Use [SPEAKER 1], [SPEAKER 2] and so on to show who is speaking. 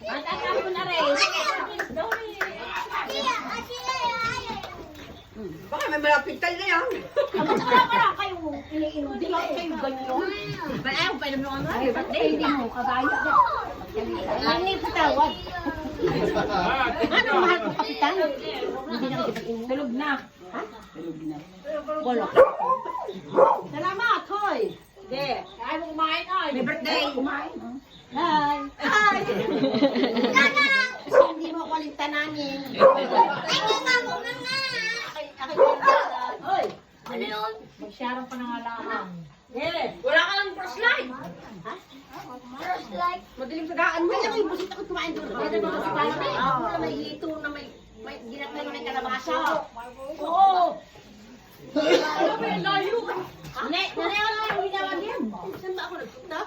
[SPEAKER 1] Matatap ko na rin.
[SPEAKER 2] Baka may malapitan na yan.
[SPEAKER 1] Parang kayo iniinom. Di lang kayo ganyan. Ayaw pa naman ako. Ay, birthday mo. Kabayo. Ang ipatawad. Ano mahal ko kapitan? Hindi na kita inom. Tulog na. Ha? Tulog na. Wala. Salamat, hoy. Hindi. Ayaw mo kumain, ay. May birthday. Kumain. Hi. Hi. Hindi mo kulinta namin. Hoy. Ano yun? Magsharang pa ng alahan. Yeah. Wala ka lang first light. Ha? First light. Madilim sa daan mo. Kaya may busit ako kumain doon. Kaya mga kasama. Ako na may hito na may ginatay na may kalabasa. Oo. Ano ba yung layo? Nanay, ano yung ginawa niyan? Saan ba ako nagpunta?